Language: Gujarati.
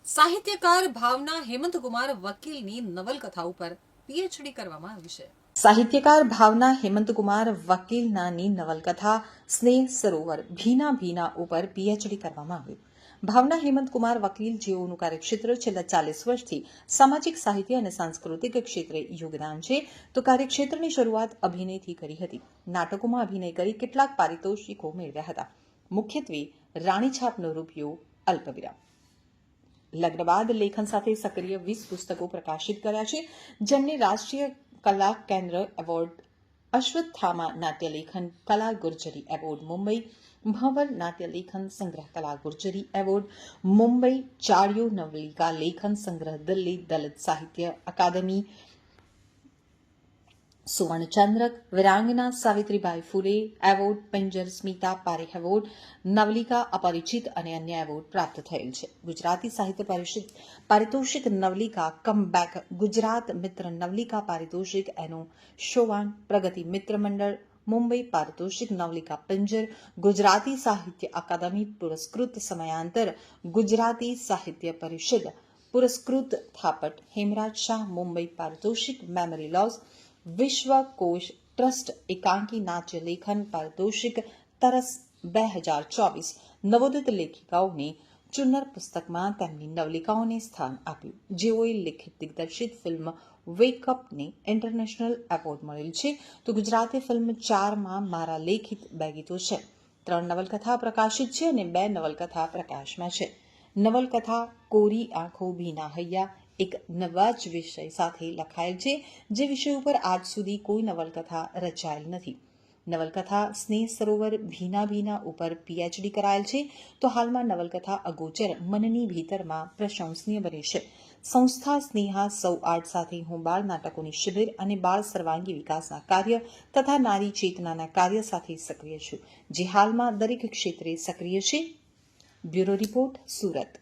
સાહિત્યકાર ભાવના હેમંતકુમાર વકીલની નવલકથા ઉપર પીએચડી કરવામાં આવી છે. સાહિત્યકાર ભાવના હેમંતકુમાર વકીલનાની નવલકથા સ્નેહ સરોવર ભીના ભીના ઉપર પીએચડી કરવામાં આવ્યું. ભાવના હેમંતકુમાર વકીલ જેઓનું કાર્યક્ષેત્ર છેલ્લા 40 વર્ષથી સામાજિક સાહિત્ય અને સાંસ્કૃતિક ક્ષેત્રે યોગદાન છે, તો કાર્યક્ષેત્રની શરૂઆત અભિનયથી કરી હતી. નાટકોમાં અભિનય કરી કેટલાક પારિતોષિકો મેળવ્યા હતા. મુખ્યત્વે રાણીછાપનો રૂપિયો, અલ્પવિરામ. લગ્ન બાદ લેખન સાથે સક્રિય 20 પુસ્તકો પ્રકાશિત કર્યા છે, જેમને રાષ્ટ્રીય કલા કેન્દ્ર એવોર્ડ, અશ્વત્થામા નાટ્યલેખન કલા ગુર્જરી એવોર્ડ મુંબઈ, ભંવર નાટ્યલેખન સંગ્રહ કલા ગુર્જરી એવોર્ડ મુંબઈ, ચાળિયો નવલિકા લેખન સંગ્રહ દિલ્હી દલિત સાહિત્ય અકાદમી સુવર્ણચંદ્રક, વીરાંગના સાવિત્રીબાઈ ફુલે એવોર્ડ, પિંજર સ્મિતા પારેખ એવોર્ડ, નવલિકા અપરિચિત અને અન્ય એવોર્ડ પ્રાપ્ત થયેલ છે. ગુજરાતી સાહિત્ય પરિષદ પારિતોષિક નવલિકા કમબેક, ગુજરાત મિત્ર નવલિકા પારિતોષિક એનો શોવાન, પ્રગતિ મિત્ર મંડળ મુંબઈ પારિતોષિક નવલિકા પિંજર, ગુજરાતી સાહિત્ય અકાદમી પુરસ્કૃત સમયાંતર ગુજરાતી સાહિત્ય પરિષદ પુરસ્કૃત થાપટ હેમરાજ શાહ મુંબઈ પારિતોષિક મેમરી લોસ, વિશ્વકોશ ટ્રસ્ટ એકાંકી નાટ્ય લેખન પારિતોષિક તરસ 2024 નવોદિત લેખિકાઓને ચુન્નર પુસ્તકમાં તેમની નવલિકાઓને સ્થાન આપ્યું, જેઓએ લિખિત દિગ્દર્શિત ફિલ્મ વેકઅપને ઇન્ટરનેશનલ એવોર્ડ મળેલ છે. તો ગુજરાતી ફિલ્મ 4માં મારા લેખિત 2 ગીતો છે. 3 નવલકથા પ્રકાશિત છે અને 2 નવલકથા પ્રકાશમાં છે. નવલકથા કોરી આંખો ભીના હૈયા એક નવા જ વિષય સાથે લખાયેલ છે, જે વિષય ઉપર આજ સુધી કોઈ નવલકથા રચાયેલ નથી. નવલકથા સ્નેહ સરોવર ભીના ભીના ઉપર પીએચડી કરાયેલ છે, તો હાલમાં નવલકથા અગોચર મનની ભીતરમાં પ્રશંસનીય બની છે. સંસ્થા સ્નેહા સૌ આર્ટ સાથે હું બાળ નાટકોની શિબિર અને બાળ સર્વાંગી વિકાસના કાર્ય તથા નારી ચેતનાના કાર્ય સાથે સક્રિય છું, જે હાલમાં દરેક ક્ષેત્રે સક્રિય છે. Bureau report, Surat.